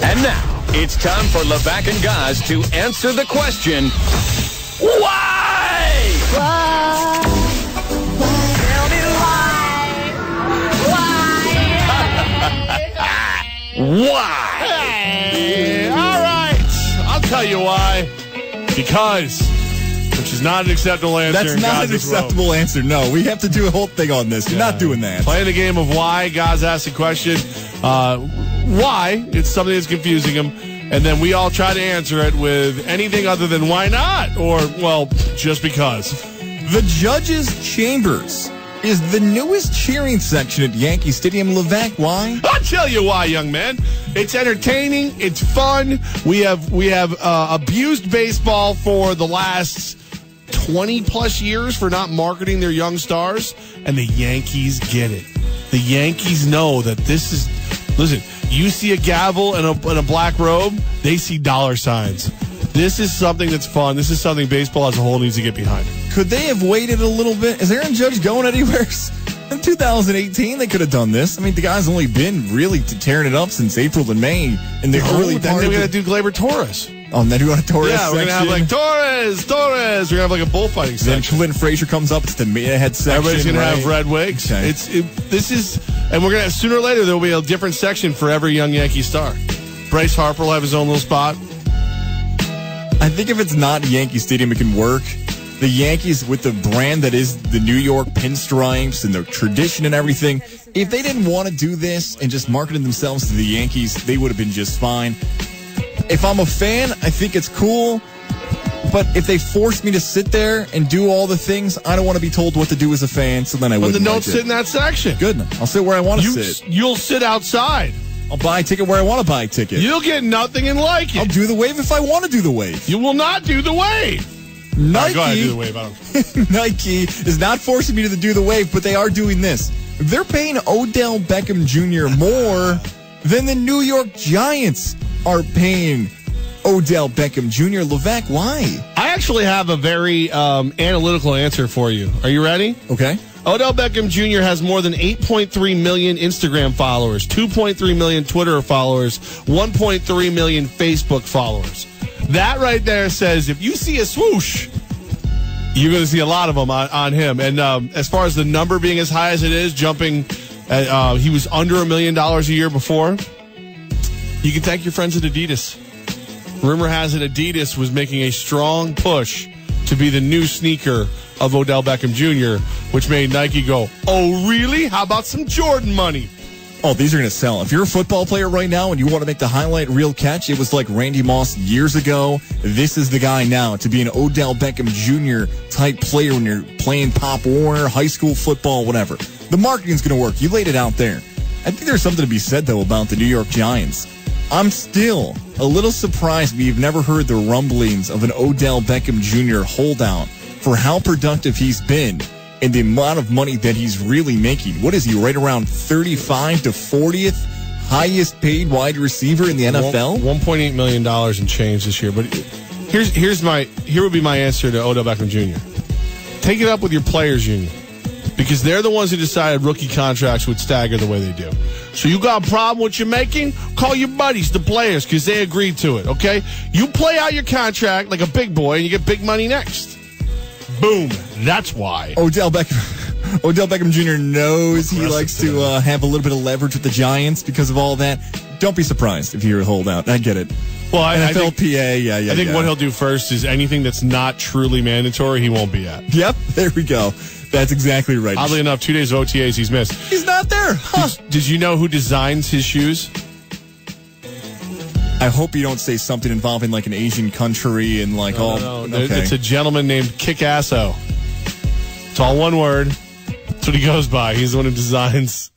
And now, it's time for Levack and Gaz to answer the question, why? Why? Tell me why? Why? Hey, all right. I'll tell you why. Because, which is not an acceptable answer. That's not an acceptable answer. No, we have to do a whole thing on this. You're not doing that. Playing the game of why. Gaz asked the question, why? It's something that's confusing him. And then we all try to answer it with anything other than why not? Or, well, just because. The Judges' Chambers is the newest cheering section at Yankee Stadium. Levack, why? I'll tell you why, young man. It's entertaining. It's fun. We have abused baseball for the last 20-plus years for not marketing their young stars, and the Yankees get it. The Yankees know that this is... Listen, you see a gavel and a black robe, they see dollar signs. This is something that's fun. This is something baseball as a whole needs to get behind. Could they have waited a little bit? Is Aaron Judge going anywhere? In 2018, they could have done this. I mean, the guy's only been really tearing it up since April and May in the early part. Then we're going to do Gleyber Torres. Oh, and then you want a Torres section? Yeah, we're going to have like Torres. We're going to have like a bullfighting section. Then Clint Frazier comes up. It's the head section. Everybody's going to have red wigs. Okay. And we're going to, sooner or later, there will be a different section for every young Yankee star. Bryce Harper will have his own little spot. I think if it's not Yankee Stadium, it can work. The Yankees, with the brand that is the New York pinstripes and the tradition and everything, if they didn't want to do this and just marketed themselves to the Yankees, they would have been just fine. If I'm a fan, I think it's cool. But if they force me to sit there and do all the things, I don't want to be told what to do as a fan, so then I wouldn't. But then don't sit in that section. Good. I'll sit where I want to sit. You'll sit outside. I'll buy a ticket where I want to buy a ticket. You'll get nothing and like it. I'll do the wave if I want to do the wave. You will not do the wave. Nike, go ahead, do the wave. I don't... Nike is not forcing me to do the wave, but they are doing this. They're paying Odell Beckham Jr. more than the New York Giants are paying Odell Beckham Jr. Levack, why? I actually have a very analytical answer for you. Are you ready? Okay. Odell Beckham Jr. has more than 8.3 million Instagram followers, 2.3 million Twitter followers, 1.3 million Facebook followers. That right there says if you see a swoosh, you're going to see a lot of them on him. And as far as the number being as high as it is, jumping, he was under $1 million a year before. You can thank your friends at Adidas. Rumor has it Adidas was making a strong push to be the new sneaker of Odell Beckham Jr., which made Nike go, oh, really? How about some Jordan money? Oh, these are going to sell. If you're a football player right now and you want to make the highlight reel catch, it was like Randy Moss years ago. This is the guy now to be an Odell Beckham Jr. type player when you're playing Pop Warner, high school football, whatever. The marketing's going to work. You laid it out there. I think there's something to be said, though, about the New York Giants. I'm still a little surprised we've never heard the rumblings of an Odell Beckham Jr. holdout for how productive he's been and the amount of money that he's really making. What is he, right around 35 to 40th highest paid wide receiver in the NFL? $1.8 million in change this year. But here would be my answer to Odell Beckham Jr. Take it up with your players union, because they're the ones who decided rookie contracts would stagger the way they do. So you got a problem with what you're making? Call your buddies, the players, because they agreed to it, okay? You play out your contract like a big boy, and you get big money next. Boom. That's why. Odell Beckham Jr. knows he likes to have a little bit of leverage with the Giants because of all that. Don't be surprised if you're a holdout. I get it. Well, I think what he'll do first is anything that's not truly mandatory, he won't be at. Yep, there we go. That's exactly right. Oddly enough, 2 days of OTAs he's missed. He's not there. Huh. Did you know who designs his shoes? I hope you don't say something involving like an Asian country and like No. Okay. It's a gentleman named Kick-Asso. It's all one word. That's what he goes by. He's the one who designs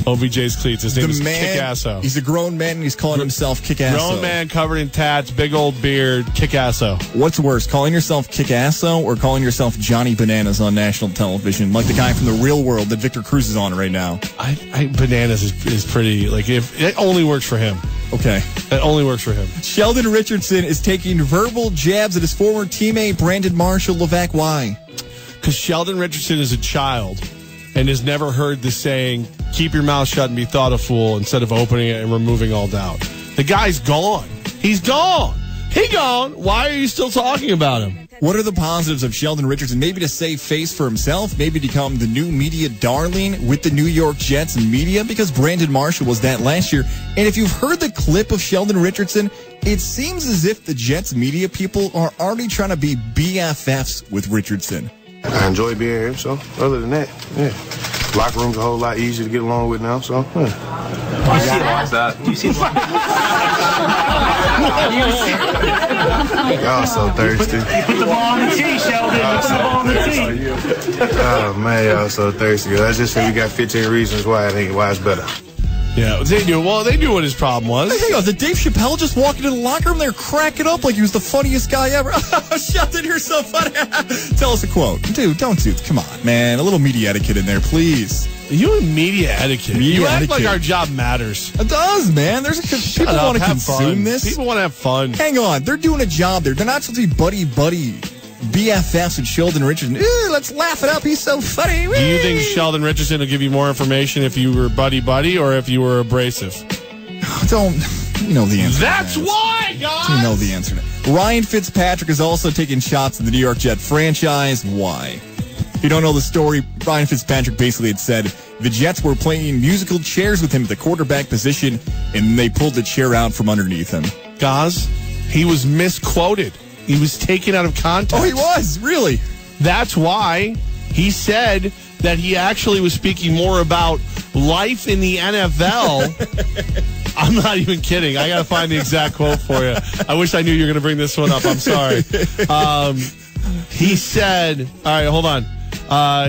OBJ's cleats. His name is Kick-Asso. He's a grown man and he's calling himself Kick-Asso. Grown man covered in tats, big old beard, Kick-Asso. What's worse, calling yourself Kick-Asso or calling yourself Johnny Bananas on national television, like the guy from The Real World that Victor Cruz is on right now? Bananas is pretty, like, if it only works for him. Okay. It only works for him. Sheldon Richardson is taking verbal jabs at his former teammate Brandon Marshall. Levack, why? Because Sheldon Richardson is a child and has never heard the saying, keep your mouth shut and be thought a fool, instead of opening it and removing all doubt. The guy's gone. He's gone. He gone. Why are you still talking about him? What are the positives of Sheldon Richardson? Maybe to save face for himself, maybe to become the new media darling with the New York Jets and media, because Brandon Marshall was that last year. And if you've heard the clip of Sheldon Richardson, it seems as if the Jets media people are already trying to be BFFs with Richardson. I enjoy being here, so other than that, yeah. Locker room's a whole lot easier to get along with now, so yeah. You see it like that? You see it like Y'all so thirsty. Put the ball on the tee, Sheldon. Put the ball on the tee. Oh, man, y'all so thirsty. I just said we got 15 reasons why I think why it's better. Yeah, they knew. Well, they knew what his problem was. Hang on, did Dave Chappelle just walk into the locker room there cracking up like he was the funniest guy ever? Sheldon, you're so funny. Tell us a quote. Dude, don't do it. Come on, man. A little media etiquette in there, please. You and media etiquette. You act like our job matters. It does, man. People want to consume this. People want to have fun. Hang on. They're doing a job there. They're not supposed to be buddy-buddy BFFs with Sheldon Richardson. Let's laugh it up. He's so funny. Do you think Sheldon Richardson will give you more information if you were buddy-buddy or if you were abrasive? You know the answer. That's why, guys! You know the answer. Ryan Fitzpatrick is also taking shots at the New York Jet franchise. Why? If you don't know the story, Ryan Fitzpatrick basically had said the Jets were playing musical chairs with him at the quarterback position, and they pulled the chair out from underneath him. Gaz, he was misquoted. He was taken out of context. Oh, he was? Really? That's why he said that he actually was speaking more about life in the NFL. I'm not even kidding. I got to find the exact quote for you. I wish I knew you were going to bring this one up. I'm sorry. He said, all right, hold on.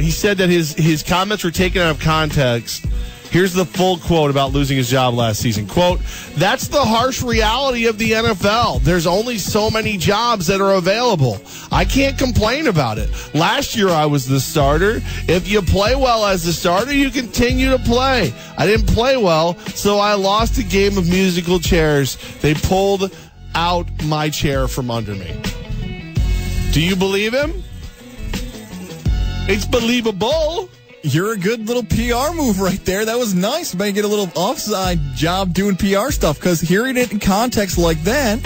He said that his comments were taken out of context. Here's the full quote about losing his job last season. Quote, "That's the harsh reality of the NFL. There's only so many jobs that are available. I can't complain about it. Last year I was the starter. If you play well as the starter, you continue to play. I didn't play well, so I lost a game of musical chairs. They pulled out my chair from under me." Do you believe him? It's believable. You're a good little PR move right there. That was nice. You might get a little offside job doing PR stuff, because hearing it in context like that,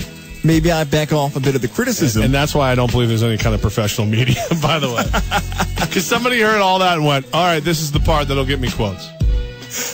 maybe I back off a bit of the criticism. And that's why I don't believe there's any kind of professional media, by the way. Because somebody heard all that and went, all right, this is the part that'll get me quotes.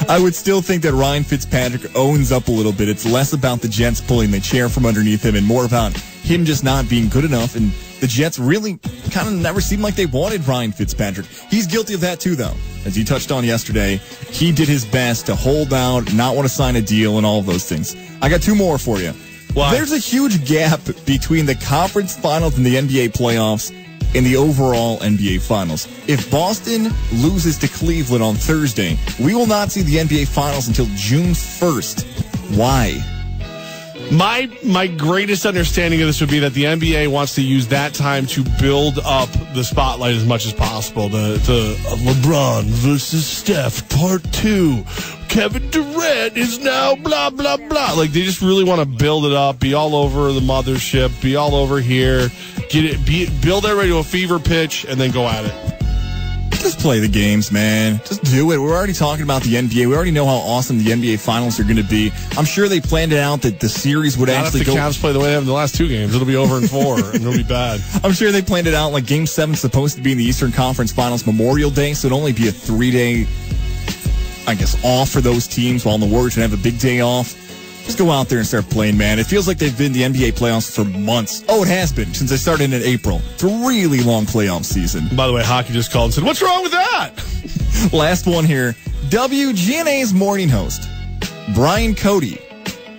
I would still think that Ryan Fitzpatrick owns up a little bit. It's less about the Jets pulling the chair from underneath him and more about him just not being good enough. And the Jets really kind of never seemed like they wanted Ryan Fitzpatrick. He's guilty of that too, though. As you touched on yesterday, he did his best to hold out, not want to sign a deal, and all of those things. I got two more for you. Why? There's a huge gap between the conference finals and the NBA playoffs and the overall NBA finals. If Boston loses to Cleveland on Thursday, we will not see the NBA finals until June 1st. Why? My greatest understanding of this would be that the NBA wants to use that time to build up the spotlight as much as possible. The LeBron versus Steph Part 2. Kevin Durant is now blah, blah, blah. Like, they just really want to build it up, be all over the mothership, be all over here, build everybody to a fever pitch, and then go at it. Just play the games, man. Just do it. We're already talking about the NBA. We already know how awesome the NBA finals are going to be. I'm sure they planned it out that the series would actually go. If the Cavs play the way they have in the last two games, it'll be over in 4, and it'll be bad. I'm sure they planned it out like Game 7's supposed to be in the Eastern Conference Finals Memorial Day, so it'll only be a 3-day, I guess, off for those teams, while the Warriors would have a big day off. Just go out there and start playing, man. It feels like they've been in the NBA playoffs for months. Oh, it has been, since they started in April. It's a really long playoff season. By the way, hockey just called and said, what's wrong with that? Last one here. WGNA's morning host, Brian Cody,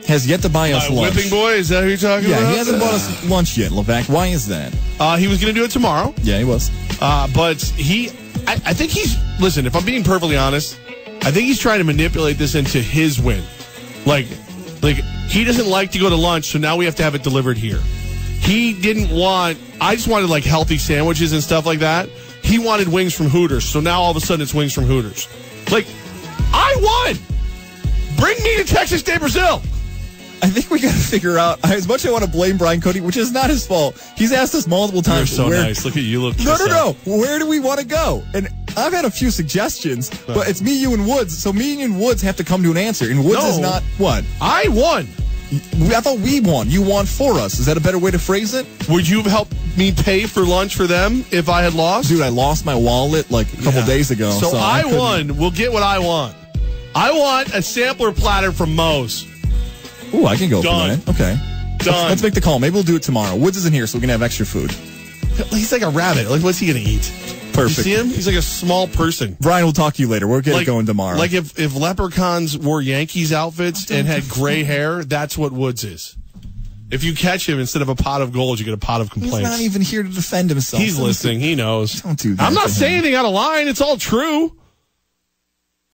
has yet to buy us lunch. Whipping boy, is that who you're talking about? Yeah, he hasn't bought us lunch yet, Levack. Why is that? He was going to do it tomorrow. Yeah, he was. But I think he's, listen, if I'm being perfectly honest, I think he's trying to manipulate this into his win. Like he doesn't like to go to lunch, so now we have to have it delivered here. I just wanted like healthy sandwiches and stuff like that. He wanted wings from Hooters, so now all of a sudden it's wings from Hooters. Like, I won! Bring me to Texas de Brazil! I think we got to figure out, as much as I want to blame Brian Cody, which is not his fault, he's asked us multiple times. You're so nice. Look at you. Look. No. Where do we want to go? And I've had a few suggestions, but it's me, you, and Woods. So me and Woods have to come to an answer. And Woods is not what? I won. I thought we won. You won for us. Is that a better way to phrase it? Would you have helped me pay for lunch for them if I had lost? Dude, I lost my wallet like a couple days ago. So I won. We'll get what I want. I want a sampler platter from Moe's. Ooh, I can go Done. for that. Okay. Done. Let's make the call. Maybe we'll do it tomorrow. Woods isn't here, so we can have extra food. He's like a rabbit. Like, what's he going to eat? Perfect. You see him? He's like a small person. Brian, we'll talk to you later. We'll get it going tomorrow. Like if leprechauns wore Yankees outfits and had gray hair, that's what Woods is. If you catch him, instead of a pot of gold, you get a pot of complaints. He's not even here to defend himself. He's listening. He knows. Don't do that. I'm not saying anything out of line. It's all true.